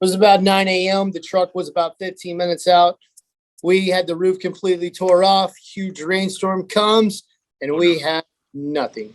was about 9 a.m. The truck was about 15 minutes out. We had the roof completely tore off. Huge rainstorm comes, and we have nothing.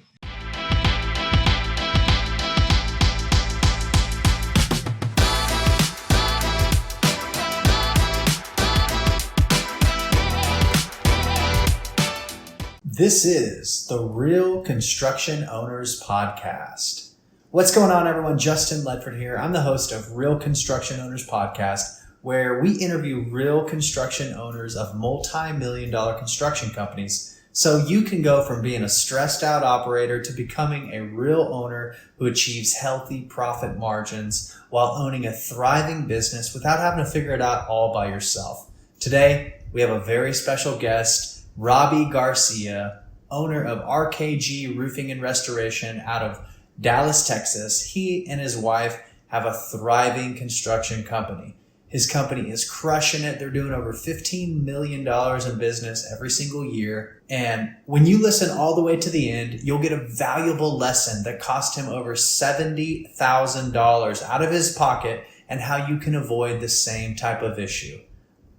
This is the Real Construction Owners Podcast. What's going on, everyone? Justin Ledford here. I'm the host of Real Construction Owners Podcast, where we interview real construction owners of multi-million-dollar construction companies so you can go from being a stressed-out operator to becoming a real owner who achieves healthy profit margins while owning a thriving business without having to figure it out all by yourself. Today, we have a very special guest, Robby Garcia, owner of RKG Roofing and Restoration out of Dallas, Texas. He and his wife have a thriving construction company. His company is crushing it. They're doing over $15 million in business every single year. And when you listen all the way to the end, you'll get a valuable lesson that cost him over $70,000 out of his pocket and how you can avoid the same type of issue.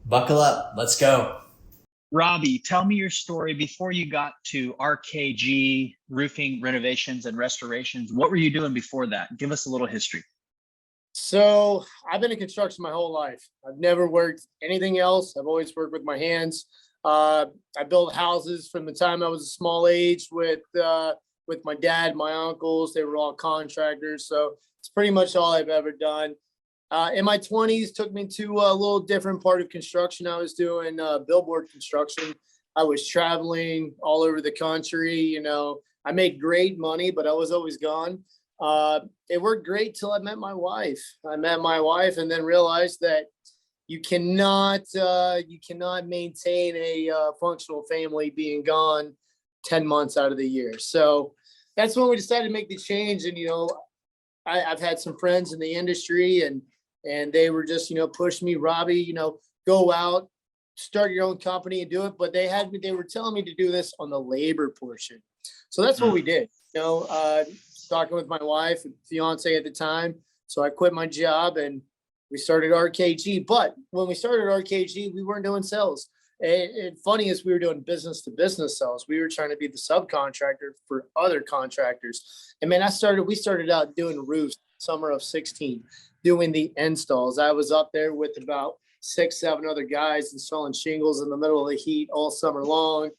Buckle up. Let's go. Robby, tell me your story before you got to RKG Roofing Renovations and Restorations. What were you doing before that? Give us a little history. So I've been in construction my whole life. I've never worked anything else. I've always worked with my hands. I built houses from the time I was a small age with my dad, my uncles. They were all contractors. So it's pretty much all I've ever done. In my 20s, took me to a little different part of construction. I was doing billboard construction. I was traveling all over the country. You know, I made great money, but I was always gone. It worked great till I met my wife. And then realized that you cannot maintain a functional family being gone 10 months out of the year. So that's when we decided to make the change. And, you know, I've had some friends in the industry and they were just, push me, Robby, go out, start your own company and do it. But they were telling me to do this on the labor portion. So that's what we did, talking with my wife and fiance at the time. So I quit my job and we started RKG. But when we started RKG, we weren't doing sales. And funny is we were doing business to business sales. We were trying to be the subcontractor for other contractors. And man, we started out doing roofs summer of 16, doing the installs. I was up there with about 6-7 other guys installing shingles in the middle of the heat all summer long.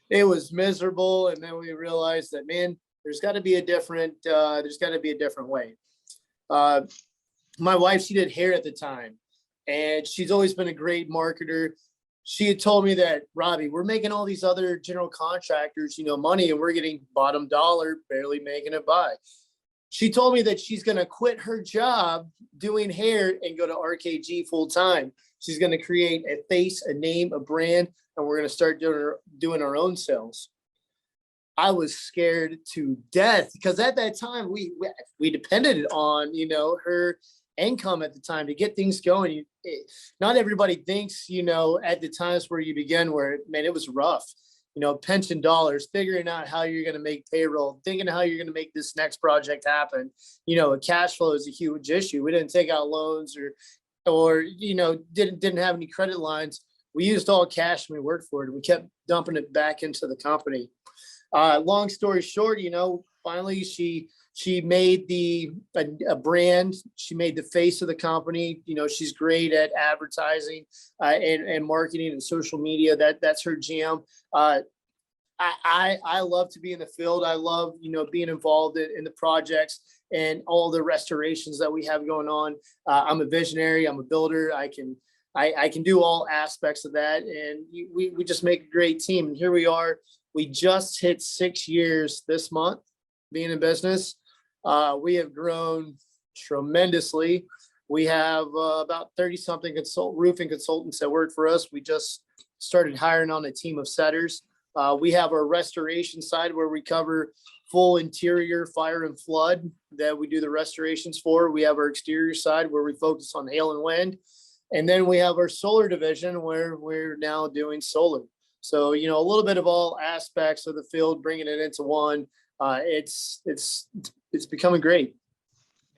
It was miserable. And then we realized that, man, there's got to be a different way. My wife, she did hair at the time, and she's always been a great marketer. She had told me that, Robby, we're making all these other general contractors, money, and we're getting bottom dollar, barely making it by. She told me that she's going to quit her job doing hair and go to RKG full time. She's going to create a face, a name, a brand, and we're going to start doing our own sales. I was scared to death because at that time we depended on, her income at the time to get things going. Not everybody thinks, at the times where you begin, where, man, it was rough. Pension dollars, figuring out how you're going to make payroll, thinking how you're going to make this next project happen. A cash flow is a huge issue. We didn't take out loans or didn't have any credit lines. We used all cash and we worked for it. We kept dumping it back into the company. Long story short, finally she made a brand. She made the face of the company. She's great at advertising and marketing and social media. That's her jam. I love to be in the field. I love, being involved in the projects and all the restorations that we have going on. I'm a visionary. I'm a builder. I can do all aspects of that. And we just make a great team. And here we are. We just hit 6 years this month being in business. We have grown tremendously. We have about 30-something roofing consultants that work for us. We just started hiring on a team of setters. We have our restoration side where we cover full interior fire and flood that we do the restorations for. We have our exterior side where we focus on hail and wind. And then we have our solar division where we're now doing solar. So, a little bit of all aspects of the field, bringing it into one. It's becoming great.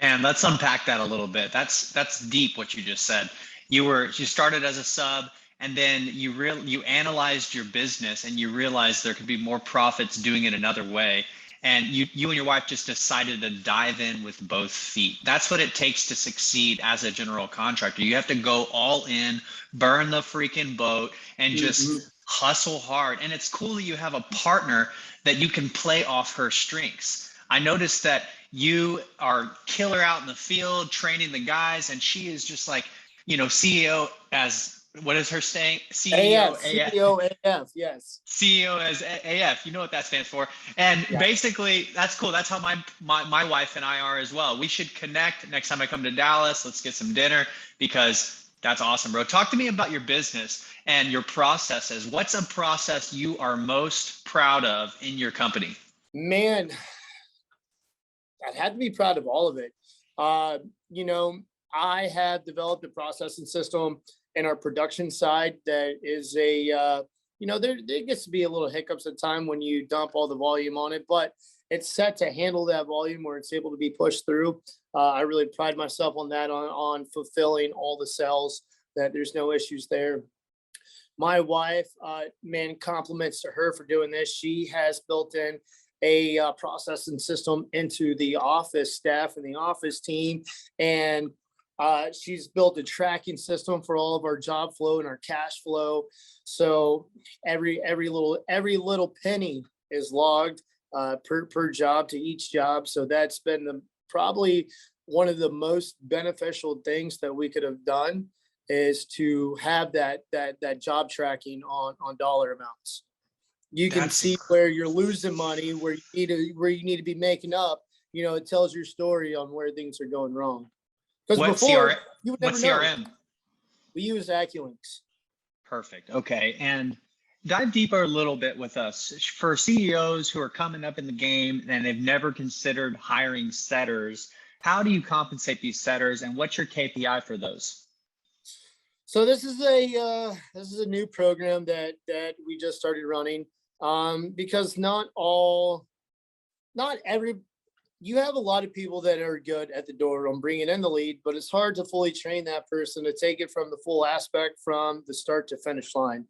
And let's unpack that a little bit. That's deep what you just said. You started as a sub, and then you analyzed your business and you realized there could be more profits doing it another way. And you and your wife just decided to dive in with both feet. That's what it takes to succeed as a general contractor. You have to go all in, burn the freaking boat, and just hustle hard. And it's cool that you have a partner that you can play off her strengths. I noticed that you are killer out in the field training the guys, and she is just like, CEO as, what is her saying? CEO AF, yes. CEO as AF. You know what that stands for. And basically, that's cool. That's how my wife and I are as well. We should connect next time I come to Dallas. Let's get some dinner, because that's awesome, bro. Talk to me about your business and your processes. What's a process you are most proud of in your company? Man, I'd have to be proud of all of it. I have developed a processing system in our production side that is there gets to be a little hiccups at time when you dump all the volume on it, but it's set to handle that volume where it's able to be pushed through. I really pride myself on that, on fulfilling all the cells, that there's no issues there. My wife, compliments to her for doing this. She has built in a processing system into the office staff and the office team, and she's built a tracking system for all of our job flow and our cash flow. So every little penny is logged per job to each job. So that's been probably one of the most beneficial things that we could have done, is to have that job tracking on dollar amounts. You can see where you're losing money, where you need to be making up. It tells your story on where things are going wrong. What CRM? We use AccuLinks. Perfect. Okay. And dive deeper a little bit with us. For CEOs who are coming up in the game and they've never considered hiring setters, how do you compensate these setters, and what's your KPI for those? So this is a new program that we just started running, because you have a lot of people that are good at the door on bringing in the lead, but it's hard to fully train that person to take it from the full aspect from the start to finish line.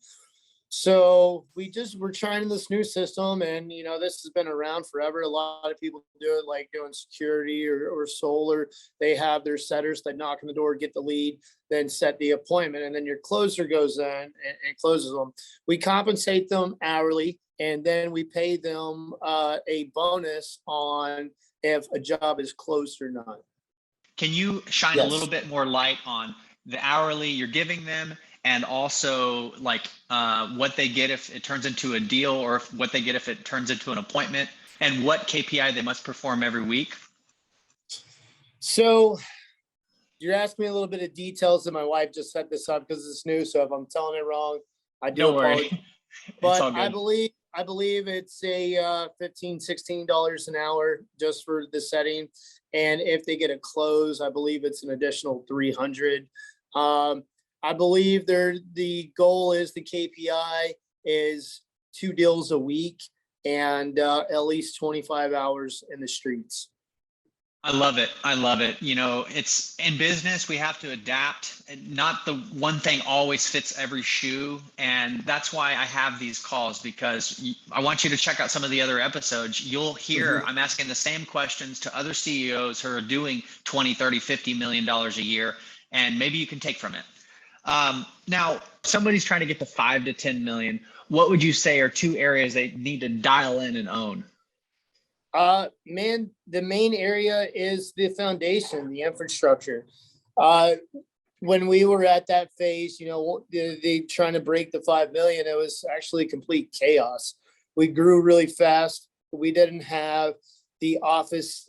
So we're trying this new system, and this has been around forever. A lot of people do it, like doing security or solar. They have their setters that knock on the door, get the lead, then set the appointment, and then your closer goes in and closes them. We compensate them hourly, and then we pay them a bonus on if a job is closed or not. Can you shine a little bit more light on the hourly you're giving them, and also like what they get if it turns into a deal, or what they get if it turns into an appointment, and what KPI they must perform every week? So you're asking me a little bit of details, and my wife just set this up because it's new. So if I'm telling it wrong, I do apologize. But I believe it's a $15-16 an hour just for the setting, and if they get a close, I believe it's an additional $300. I believe the goal is, the KPI is 2 deals a week and at least 25 hours in the streets. I love it. It's in business, we have to adapt. Not the one thing always fits every shoe. And that's why I have these calls, because I want you to check out some of the other episodes. You'll hear I'm asking the same questions to other CEOs who are doing 20, 30, $50 million a year, and maybe you can take from it. Now, somebody's trying to get to 5 to 10 million. What would you say are 2 areas they need to dial in and own? The main area is the foundation, the infrastructure. When we were at that phase, they trying to break the 5 million, it was actually complete chaos. We grew really fast. We didn't have the office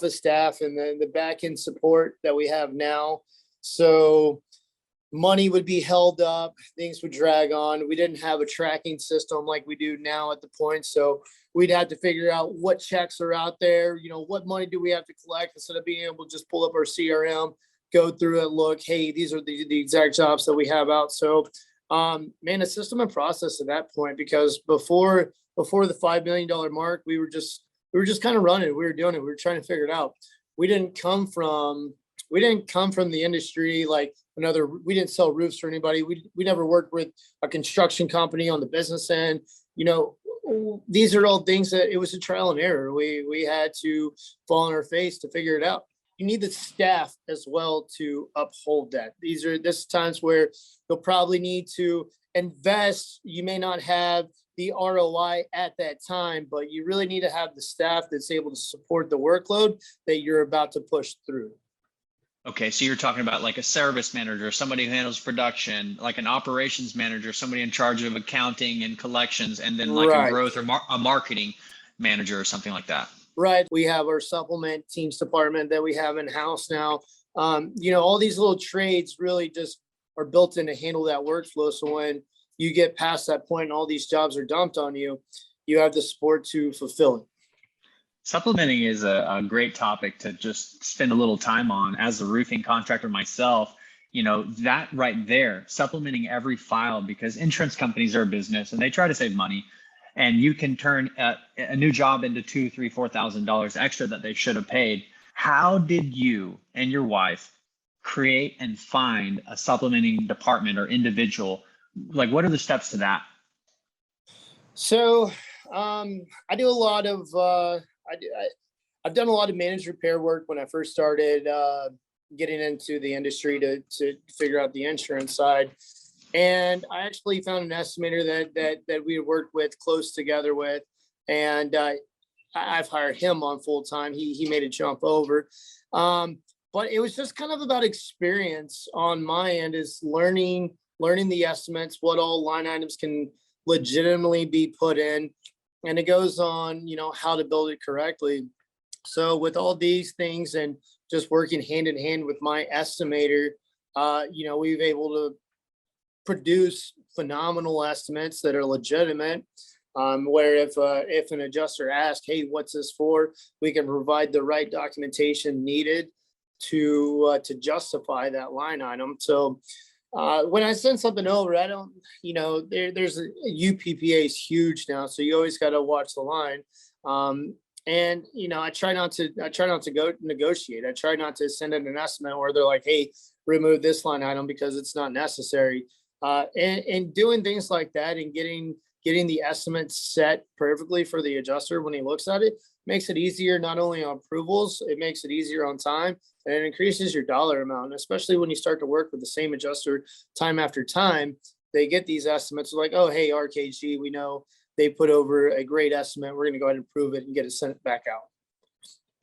staff and the back end support that we have now. So money would be held up, things would drag on. We didn't have a tracking system like we do now at the point. So we'd have to figure out what checks are out there, what money do we have to collect, instead of being able to just pull up our CRM, go through it, look, hey, these are the exact jobs that we have out. So, a system and process at that point, because before the $5 million mark, we were just kind of running. We were doing it. We were trying to figure it out. we didn't come from the industry like we didn't sell roofs for anybody. We never worked with a construction company on the business end. These are all things that it was a trial and error. We had to fall on our face to figure it out. You need the staff as well to uphold that. This times where you'll probably need to invest. You may not have the ROI at that time, but you really need to have the staff that's able to support the workload that you're about to push through. Okay, so you're talking about like a service manager, somebody who handles production, like an operations manager, somebody in charge of accounting and collections, and then like a growth or a marketing manager or something like that. Right. We have our supplement teams department that we have in house now. All these little trades really just are built in to handle that workflow. So when you get past that point and all these jobs are dumped on you, you have the support to fulfill it. Supplementing is a great topic to just spend a little time on. As a roofing contractor myself, that right there, supplementing every file, because insurance companies are a business and they try to save money. And you can turn a new job into $2,000, $3,000, $4,000 extra that they should have paid. How did you and your wife create and find a supplementing department or individual? Like, what are the steps to that? So I do a lot of, I've done a lot of managed repair work when I first started getting into the industry to figure out the insurance side. And I actually found an estimator that we had worked with close together with, and I've hired him on full time. He made a jump over, but it was just kind of about experience on my end, is learning the estimates, what all line items can legitimately be put in, and it goes on, how to build it correctly. So with all these things and just working hand in hand with my estimator, we've able to produce phenomenal estimates that are legitimate, where if an adjuster asks, hey, what's this for, we can provide the right documentation needed to justify that line item. So when I send something over, I don't, there's UPPA is huge now, so you always got to watch the line. And I try not to go negotiate. I try not to send in an estimate where they're like, hey, remove this line item because it's not necessary. And doing things like that and getting the estimate set perfectly for the adjuster when he looks at it makes it easier, not only on approvals, it makes it easier on time, and it increases your dollar amount. And especially when you start to work with the same adjuster time after time, they get these estimates like, oh, hey, RKG, we know they put over a great estimate. We're going to go ahead and approve it and get it sent back out.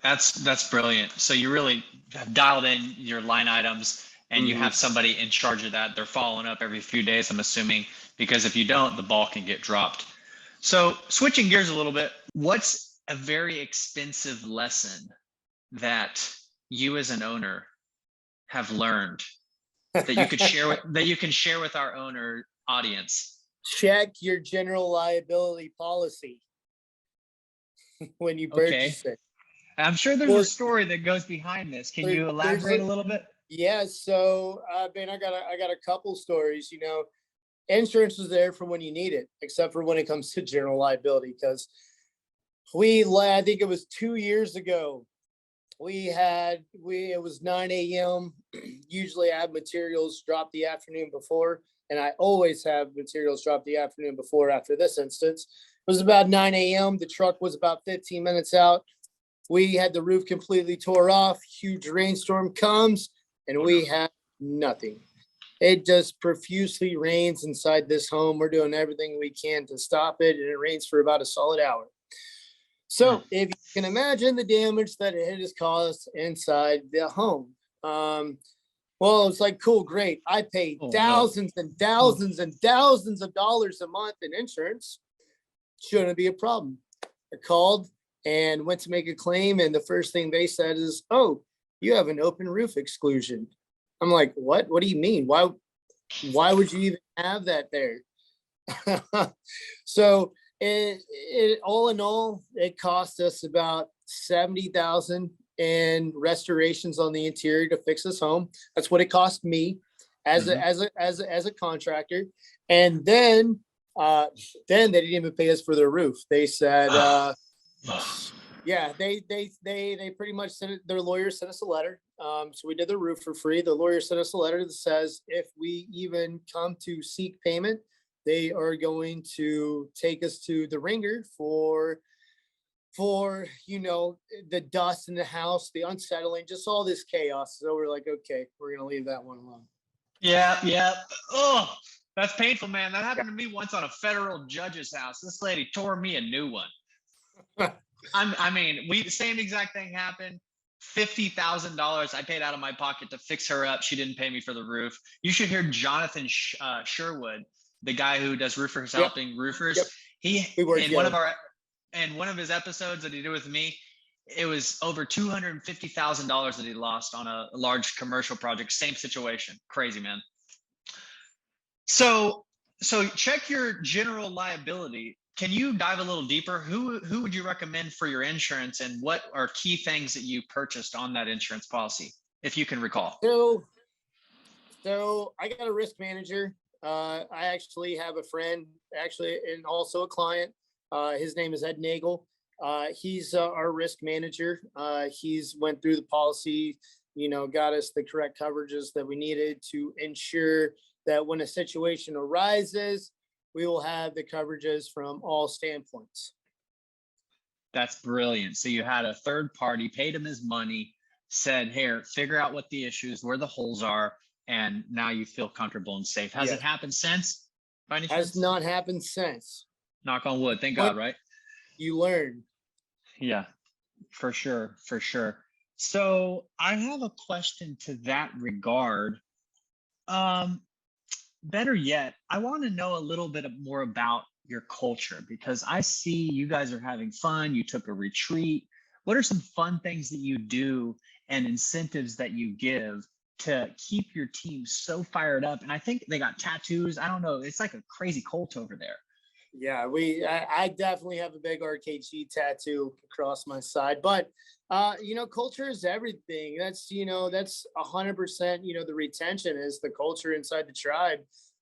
That's brilliant. So you really have dialed in your line items, and you have somebody in charge of that. They're following up every few days, I'm assuming, because if you don't, the ball can get dropped. So switching gears a little bit, what's a very expensive lesson that you as an owner have learned that you could share with our owner audience? Check your general liability policy when you purchase it. I'm sure there's a story that goes behind this. Can you elaborate a little bit? Yeah, so Ben, I got a couple stories. Insurance is there for when you need it, except for when it comes to general liability. Because I think it was 2 years ago, it was 9 a.m. Usually I have materials drop the afternoon before, and I always have materials drop the afternoon before. After this instance, it was about 9 a.m. The truck was about 15 minutes out. We had the roof completely tore off. Huge rainstorm comes, and we have nothing. It just profusely rains inside this home. We're doing everything we can to stop it, and it rains for about a solid hour. So if you can imagine the damage that it has caused inside the home. Well, it's like, cool, great. I paid thousands and thousands and thousands of dollars a month in insurance. Shouldn't be a problem. I called and went to make a claim, and the first thing they said is, oh, you have an open roof exclusion. I'm like, what? What do you mean? Why would you even have that there? So it all in all, it cost us about $70,000 in restorations on the interior to fix this home. That's what it cost me as a contractor. And then they didn't even pay us for the roof. They said Yeah, they pretty much their lawyer sent us a letter. So we did the roof for free. The lawyer sent us a letter that says if we even come to seek payment, they are going to take us to the ringer for the dust in the house, the unsettling, just all this chaos. So we're like, okay, we're gonna leave that one alone. Yeah, yeah. Oh, that's painful, man. That happened to me once on a federal judge's house. This lady tore me a new one. The same exact thing happened. $50,000 I paid out of my pocket to fix her up. She didn't pay me for the roof. You should hear Jonathan Sherwood, the guy who does roofers helping roofers. Yep. In one of his episodes that he did with me, it was over $250,000 that he lost on a large commercial project. Same situation. Crazy, man. So check your general liability. Can you dive a little deeper? Who would you recommend for your insurance, and what are key things that you purchased on that insurance policy, if you can recall? So I got a risk manager. I actually have a friend, and also a client. His name is Ed Nagel. He's our risk manager. He's went through the policy, got us the correct coverages that we needed to ensure that when a situation arises, we will have the coverages from all standpoints. That's brilliant. So you had a third party, paid him his money, said, here, figure out what the issues, where the holes are, and now you feel comfortable and safe. Has it happened since? By any chance? Has not happened since. Knock on wood. Thank God, right? You learn. Yeah, for sure. For sure. So I have a question to that regard. Better yet, I want to know a little bit more about your culture, because I see you guys are having fun. You took a retreat. What are some fun things that you do and incentives that you give to keep your team so fired up? And I think they got tattoos. I don't know. It's like a crazy cult over there. Yeah, I definitely have a big RKG tattoo across my side, but culture is everything. That's 100%, the retention is the culture inside the tribe.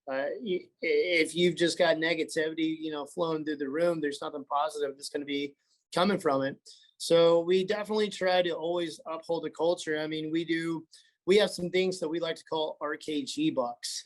If you've just got negativity, flowing through the room, there's nothing positive that's going to be coming from it. So we definitely try to always uphold the culture. I mean, we have some things that we like to call RKG bucks.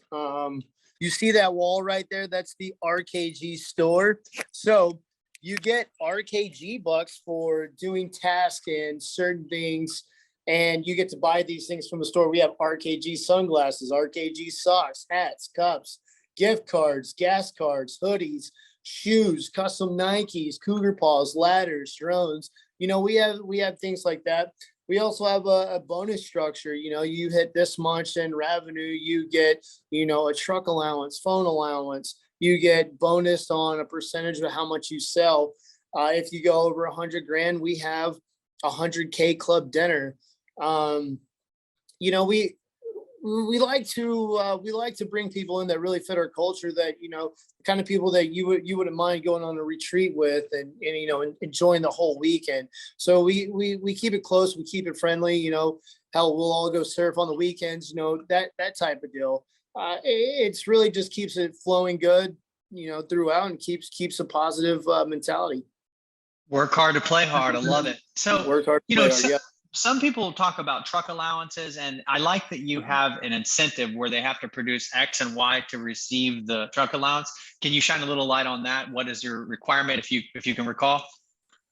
You see that wall right there? That's the RKG store. So you get RKG bucks for doing tasks and certain things, and you get to buy these things from the store. We have RKG sunglasses, RKG socks, hats, cups, gift cards, gas cards, hoodies, shoes, custom Nikes, cougar paws, ladders, drones. We have things like that. We also have a bonus structure. You hit this much in revenue, you get, a truck allowance, phone allowance. You get bonus on a percentage of how much you sell. If you go over 100 grand, we have $100K club dinner. We like to bring people in that really fit our culture, that, the kind of people that you wouldn't mind going on a retreat with and enjoying the whole weekend. So we keep it close. We keep it friendly, hell, we'll all go surf on the weekends, that type of deal. It's really just keeps it flowing good, throughout, and keeps a positive mentality. Work hard to play hard. I love it. So work hard to play hard, yeah. Some people talk about truck allowances, and I like that you have an incentive where they have to produce X and Y to receive the truck allowance. Can you shine a little light on that? What is your requirement, if you can recall?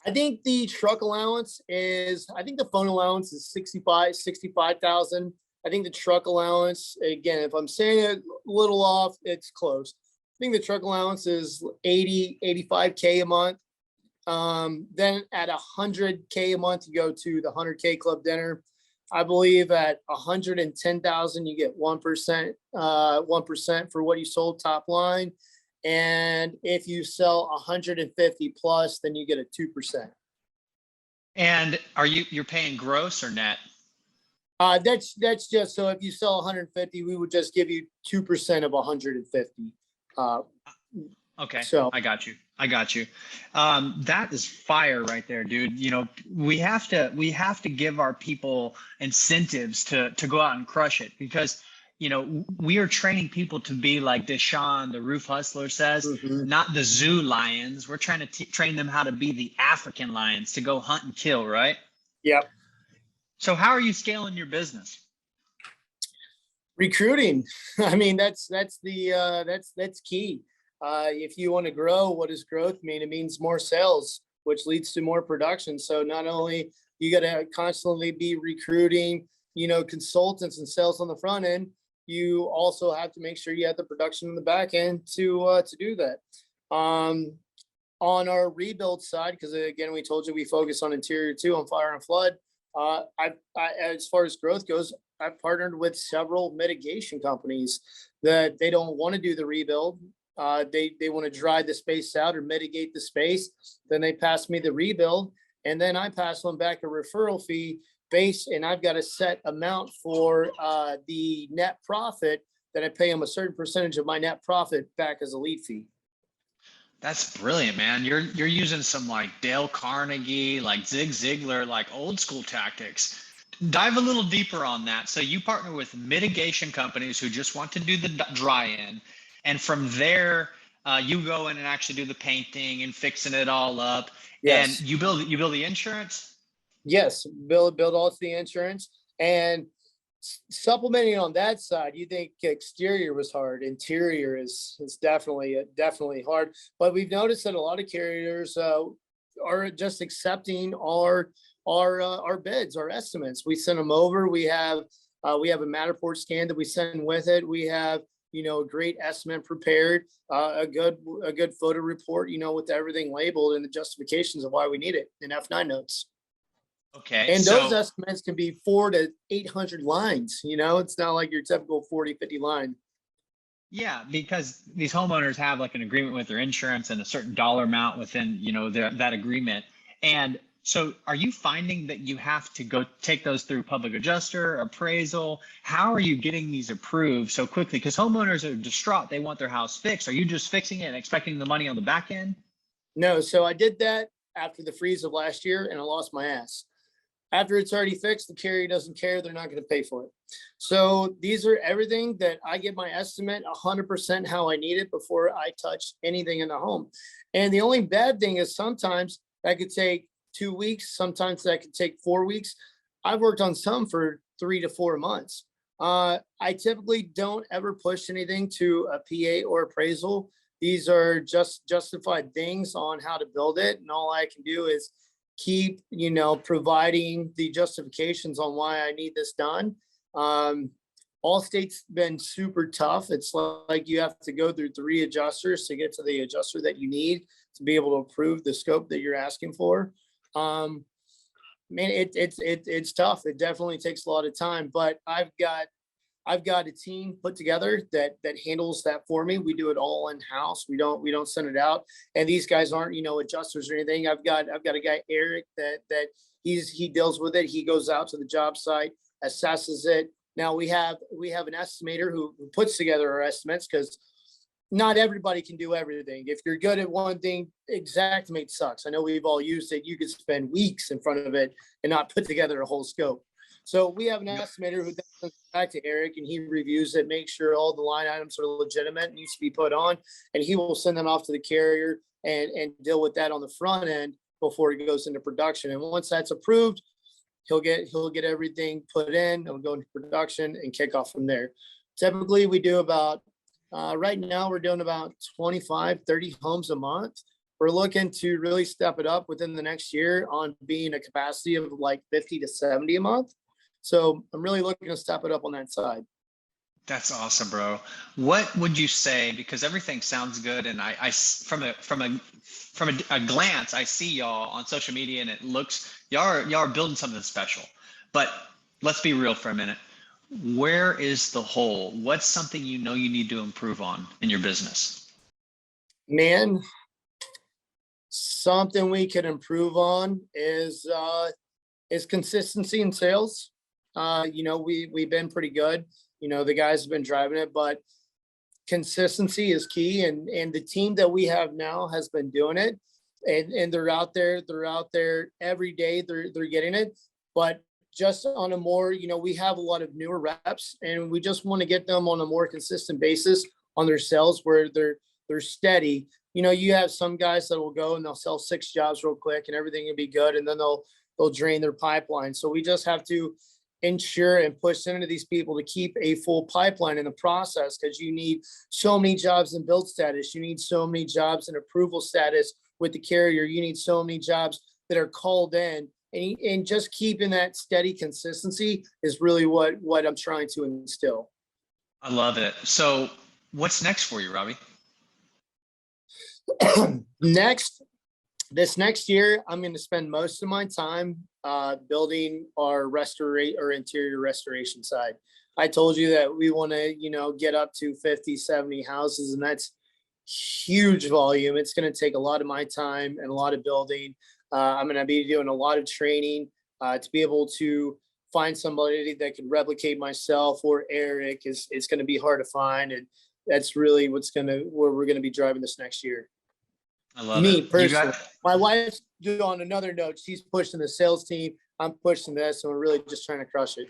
I think the truck allowance is, I think the phone allowance is 65,000. I think the truck allowance, again, if I'm saying it a little off, it's close. I think the truck allowance is 85K a month. Then at 100K a month, you go to the 100K club dinner. I believe at 110,000, you get 1% for what you sold top line. And if you sell 150 plus, then you get a 2%. And you're paying gross or net? That's just, so if you sell 150, we would just give you 2% of 150. Okay. So I got you. That is fire right there, dude. We have to give our people incentives to go out and crush it, because, we are training people to be like Deshaun, the roof hustler says, Mhm. not the zoo lions. We're trying to train them how to be the African lions, to go hunt and kill, right? Yep. So how are you scaling your business? Recruiting. I mean, that's key. If you want to grow, what does growth mean? It means more sales, which leads to more production. So not only you got to constantly be recruiting, consultants and sales on the front end, you also have to make sure you have the production on the back end to do that. On our rebuild side, because again, we told you we focus on interior too, on fire and flood. As far as growth goes, I've partnered with several mitigation companies that they don't want to do the rebuild. They want to dry the space out or mitigate the space. Then they pass me the rebuild, and then I pass them back a referral fee base, and I've got a set amount for the net profit that I pay them a certain percentage of my net profit back as a lead fee. That's brilliant, man. You're using some like Dale Carnegie, like Zig Ziglar, like old school tactics. Dive a little deeper on that. So you partner with mitigation companies who just want to do the dry in, and from there you go in and actually do the painting and fixing it all up. Yes. And you build the insurance. Yes, build all the insurance, and supplementing on that side. You think exterior was hard, interior is definitely hard. But we've noticed that a lot of carriers are just accepting our bids, our estimates. We send them over. We have a Matterport scan that we send with it. We have a great estimate prepared, a good photo report, with everything labeled and the justifications of why we need it in F9 notes. Okay. And those estimates can be 400 to 800 lines. It's not like your typical 40, 50 line. Yeah, because these homeowners have like an agreement with their insurance and a certain dollar amount within, that agreement. And so are you finding that you have to go take those through public adjuster, appraisal? How are you getting these approved so quickly? Because homeowners are distraught. They want their house fixed. Are you just fixing it and expecting the money on the back end? No. So I did that after the freeze of last year, and I lost my ass. After it's already fixed, the carrier doesn't care. They're not going to pay for it. So these are everything that I get my estimate 100% how I need it before I touch anything in the home. And the only bad thing is sometimes that could take 2 weeks. Sometimes that could take 4 weeks. I've worked on some for 3 to 4 months. I typically don't ever push anything to a PA or appraisal. These are just justified things on how to build it. And all I can do is keep, providing the justifications on why I need this done. Allstate's been super tough. It's like you have to go through 3 adjusters to get to the adjuster that you need to be able to approve the scope that you're asking for. It's tough. It definitely takes a lot of time, but I've got a team put together that handles that for me. We do it all in house. We don't send it out. And these guys aren't, adjusters or anything. I've got a guy, Eric, that he deals with it. He goes out to the job site, assesses it. Now we have an estimator who puts together our estimates, because not everybody can do everything. If you're good at one thing, Xactimate sucks. I know we've all used it. You could spend weeks in front of it and not put together a whole scope. So we have an estimator who comes back to Eric, and he reviews it, makes sure all the line items are legitimate and needs to be put on, and he will send them off to the carrier and deal with that on the front end before it goes into production. And once that's approved, he'll get everything put in, and we'll go into production and kick off from there. Typically we do about right now we're doing about 25, 30 homes a month. We're looking to really step it up within the next year on being a capacity of like 50 to 70 a month. So I'm really looking to step it up on that side. That's awesome, bro. What would you say? Because everything sounds good, and I from a glance, I see y'all on social media, and it looks y'all are building something special. But let's be real for a minute. Where is the hole? What's something you need to improve on in your business? Man, something we can improve on is consistency in sales. We've been pretty good. The guys have been driving it, but consistency is key. And the team that we have now has been doing it, and they're out there every day. They're getting it. But just on a more, we have a lot of newer reps, and we just want to get them on a more consistent basis on their sales where they're steady. You have some guys that will go and they'll sell 6 jobs real quick and everything will be good, and then they'll drain their pipeline. So we just have to ensure and push into these people to keep a full pipeline in the process, because you need so many jobs in build status. You need so many jobs in approval status with the carrier. You need so many jobs that are called in, and just keeping that steady consistency is really what I'm trying to instill. I love it. So what's next for you, Robby? This next year, I'm going to spend most of my time building our interior restoration side. I told you that we want to, get up to 50, 70 houses, and that's huge volume. It's going to take a lot of my time and a lot of building. I'm going to be doing a lot of training to be able to find somebody that can replicate myself or Eric. It's going to be hard to find, and that's really where we're going to be driving this next year. I love Me it. personally, my wife, on another note, she's pushing the sales team. I'm pushing this, and we're really just trying to crush it.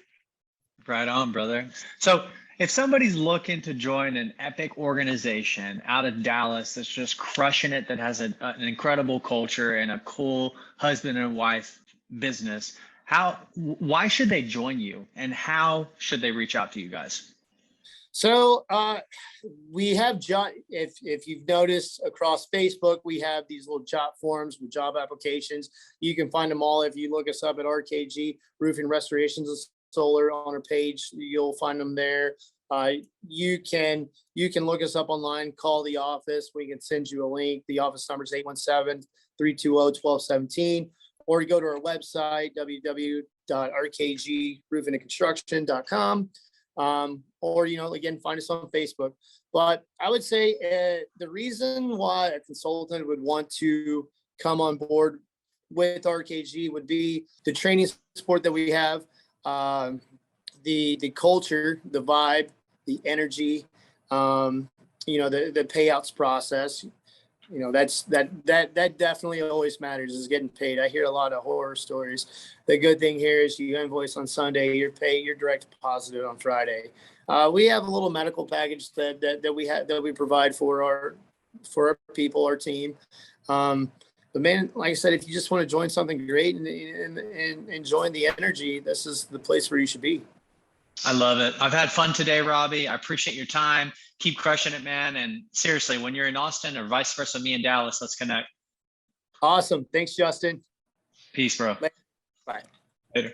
Right on, brother. So if somebody's looking to join an epic organization out of Dallas that's just crushing it, that has an incredible culture and a cool husband and wife business, why should they join you, and how should they reach out to you guys? So we have if you've noticed across Facebook, we have these little job forms with job applications. You can find them all if you look us up at RKG Roofing and Restoration Solar on our page. You'll find them there. You can look us up online, call the office. We can send you a link. The office number is 817-320-1217, or you go to our website, www.rkgroofingandconstruction.com. Or, again, find us on Facebook. But I would say the reason why a consultant would want to come on board with RKG would be the training support that we have, the culture, the vibe, the energy, the payouts process. That definitely always matters, is getting paid. I hear a lot of horror stories. The good thing here is you invoice on Sunday, you're direct deposited on Friday. We have a little medical package that we provide for our people, our team. But man, like I said, if you just want to join something great and join the energy, this is the place where you should be. I love it. I've had fun today, Robby. I appreciate your time. Keep crushing it, man. And seriously, when you're in Austin or vice versa, me in Dallas, let's connect. Awesome. Thanks, Justin. Peace, bro. Bye. Later.